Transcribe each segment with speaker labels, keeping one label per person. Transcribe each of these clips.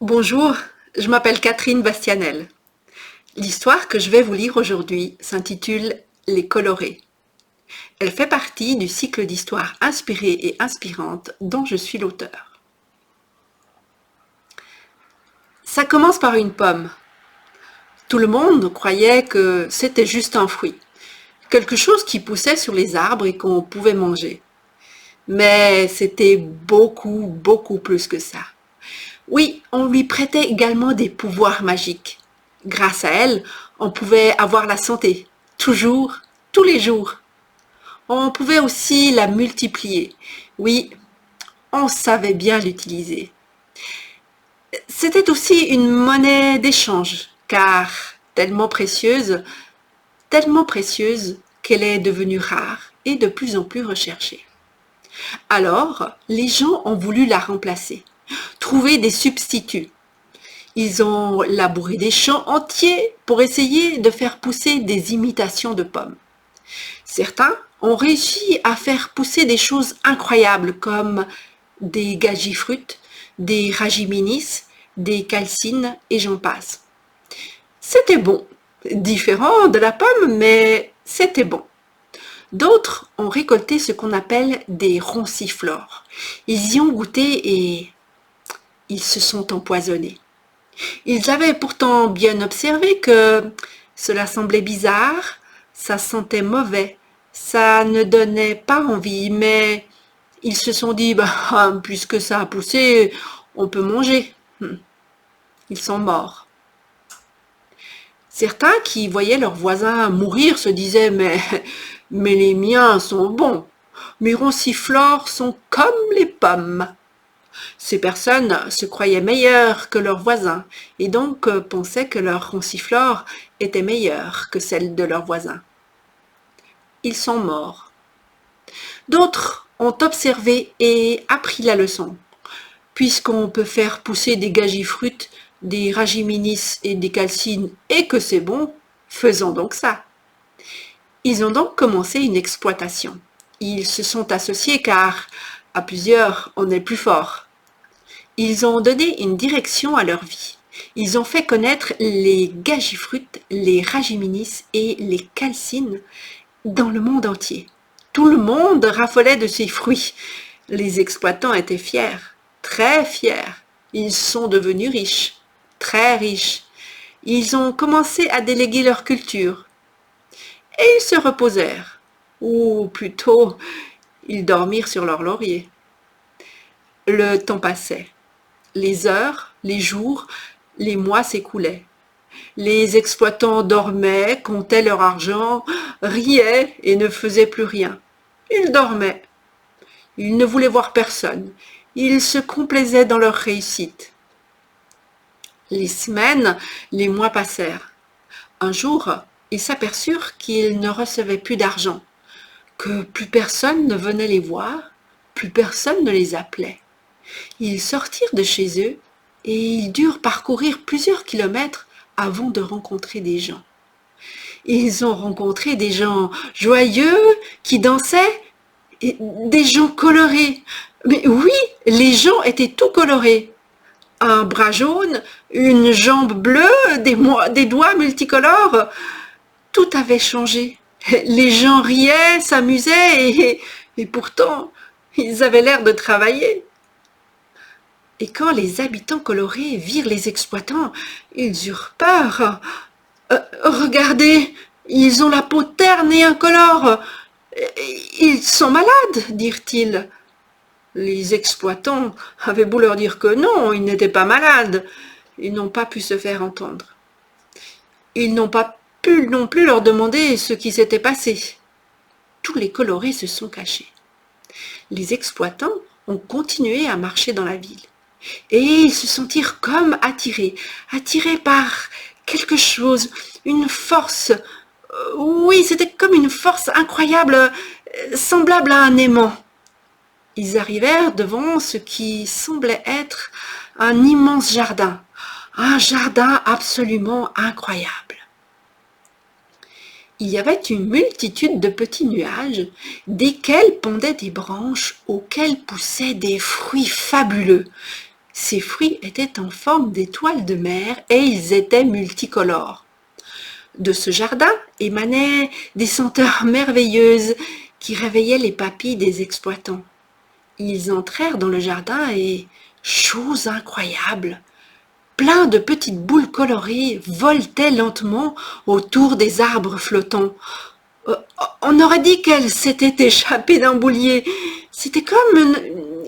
Speaker 1: Bonjour, je m'appelle Catherine Bastianel. L'histoire que je vais vous lire aujourd'hui s'intitule Les colorés. Elle fait partie du cycle d'histoires inspirées et inspirantes dont je suis l'auteur. Ça commence par une pomme. Tout le monde croyait que c'était juste un fruit, quelque chose qui poussait sur les arbres et qu'on pouvait manger. Mais c'était beaucoup plus que ça. Oui, on lui prêtait également des pouvoirs magiques. Grâce à elle, on pouvait avoir la santé, toujours, tous les jours. On pouvait aussi la multiplier. Oui, on savait bien l'utiliser. C'était aussi une monnaie d'échange, car tellement précieuse qu'elle est devenue rare et de plus en plus recherchée. Alors, les gens ont voulu la remplacer, trouver des substituts. Ils ont labouré des champs entiers pour essayer de faire pousser des imitations de pommes. Certains ont réussi à faire pousser des choses incroyables comme des gagifruits, des ragiminis, des calcines et j'en passe. C'était bon, différent de la pomme, mais c'était bon. D'autres ont récolté ce qu'on appelle des ronciflores. Ils y ont goûté et ils se sont empoisonnés. Ils avaient pourtant bien observé que cela semblait bizarre, ça sentait mauvais, ça ne donnait pas envie, mais ils se sont dit, puisque ça a poussé, on peut manger. Ils sont morts. Certains qui voyaient leurs voisins mourir se disaient, mais les miens sont bons, mes ronciflores sont comme les pommes. Ces personnes se croyaient meilleures que leurs voisins et donc pensaient que leur ronciflore était meilleure que celle de leurs voisins. Ils sont morts. D'autres ont observé et appris la leçon. Puisqu'on peut faire pousser des gagifruits, des ragiminis et des calcines et que c'est bon, faisons donc ça. Ils ont donc commencé une exploitation. Ils se sont associés car, à plusieurs, on est plus fort. Ils ont donné une direction à leur vie. Ils ont fait connaître les gagifruits, les ragiminis et les calcines dans le monde entier. Tout le monde raffolait de ces fruits. Les exploitants étaient fiers, très fiers. Ils sont devenus riches, très riches. Ils ont commencé à déléguer leur culture. Et ils se reposèrent, ou plutôt, ils dormirent sur leur laurier. Le temps passait. Les heures, les jours, les mois s'écoulaient. Les exploitants dormaient, comptaient leur argent, riaient et ne faisaient plus rien. Ils dormaient. Ils ne voulaient voir personne. Ils se complaisaient dans leur réussite. Les semaines, les mois passèrent. Un jour, ils s'aperçurent qu'ils ne recevaient plus d'argent, que plus personne ne venait les voir, plus personne ne les appelait. Ils sortirent de chez eux et ils durent parcourir plusieurs kilomètres avant de rencontrer des gens. Ils ont rencontré des gens joyeux qui dansaient, et des gens colorés. Mais oui, les gens étaient tout colorés. Un bras jaune, une jambe bleue, des doigts multicolores. Tout avait changé. Les gens riaient, s'amusaient et pourtant, ils avaient l'air de travailler. Et quand les habitants colorés virent les exploitants, ils eurent peur. Regardez, ils ont la peau terne et incolore. Ils sont malades, dirent-ils. Les exploitants avaient beau leur dire que non, ils n'étaient pas malades. Ils n'ont pas pu se faire entendre. Ils n'ont pas pu non plus leur demander ce qui s'était passé. Tous les colorés se sont cachés. Les exploitants ont continué à marcher dans la ville. Et ils se sentirent comme attirés par quelque chose, une force. Oui, c'était comme une force incroyable, semblable à un aimant. Ils arrivèrent devant ce qui semblait être un immense jardin, un jardin absolument incroyable. Il y avait une multitude de petits nuages, desquels pendaient des branches auxquelles poussaient des fruits fabuleux. Ces fruits étaient en forme d'étoiles de mer et ils étaient multicolores. De ce jardin émanaient des senteurs merveilleuses qui réveillaient les papilles des exploitants. Ils entrèrent dans le jardin et, chose incroyable, plein de petites boules colorées voletaient lentement autour des arbres flottants. On aurait dit qu'elles s'étaient échappées d'un boulier. C'était comme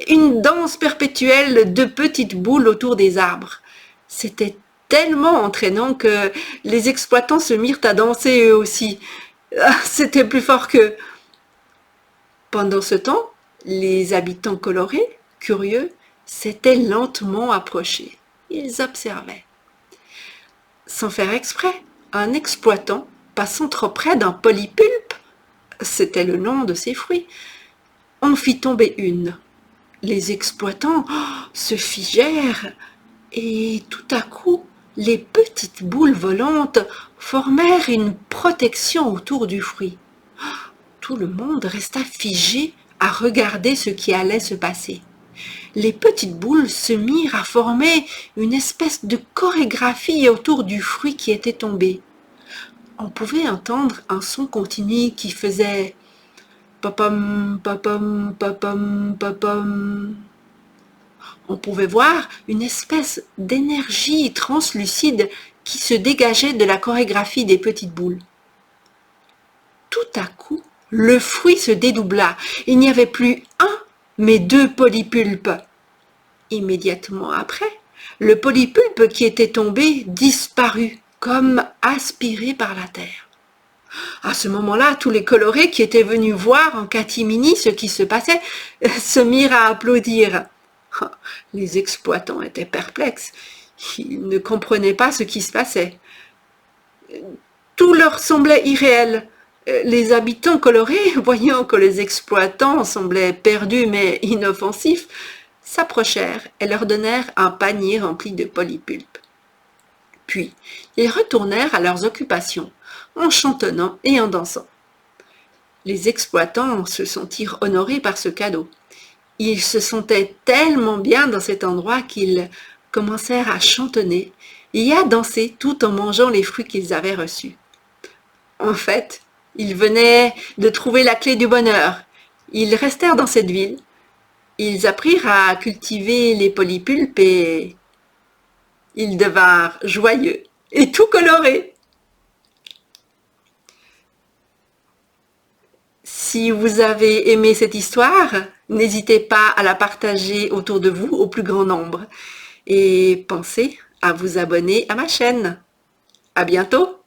Speaker 1: une danse perpétuelle de petites boules autour des arbres. C'était tellement entraînant que les exploitants se mirent à danser eux aussi. C'était plus fort qu'eux. Pendant ce temps, les habitants colorés, curieux, s'étaient lentement approchés. Ils observaient. Sans faire exprès, un exploitant, passant trop près d'un polypulpe, c'était le nom de ces fruits, en fit tomber une. Les exploitants se figèrent et tout à coup, les petites boules volantes formèrent une protection autour du fruit. Tout le monde resta figé à regarder ce qui allait se passer. Les petites boules se mirent à former une espèce de chorégraphie autour du fruit qui était tombé. On pouvait entendre un son continu qui faisait papam, papam, papam, papam. On pouvait voir une espèce d'énergie translucide qui se dégageait de la chorégraphie des petites boules. Tout à coup, le fruit se dédoubla. Il n'y avait plus un, mais deux polypulpes. Immédiatement après, le polypulpe qui était tombé disparut, comme aspiré par la terre. À ce moment-là, tous les colorés qui étaient venus voir en catimini ce qui se passait se mirent à applaudir. Les exploitants étaient perplexes. Ils ne comprenaient pas ce qui se passait. Tout leur semblait irréel. Les habitants colorés, voyant que les exploitants semblaient perdus mais inoffensifs, s'approchèrent et leur donnèrent un panier rempli de polypulpes. Puis, ils retournèrent à leurs occupations, en chantonnant et en dansant. Les exploitants se sentirent honorés par ce cadeau. Ils se sentaient tellement bien dans cet endroit qu'ils commencèrent à chantonner et à danser tout en mangeant les fruits qu'ils avaient reçus. En fait, ils venaient de trouver la clé du bonheur. Ils restèrent dans cette ville. Ils apprirent à cultiver les polypulpes et ils devinrent joyeux et tout colorés. Si vous avez aimé cette histoire, n'hésitez pas à la partager autour de vous au plus grand nombre. Et pensez à vous abonner à ma chaîne. À bientôt!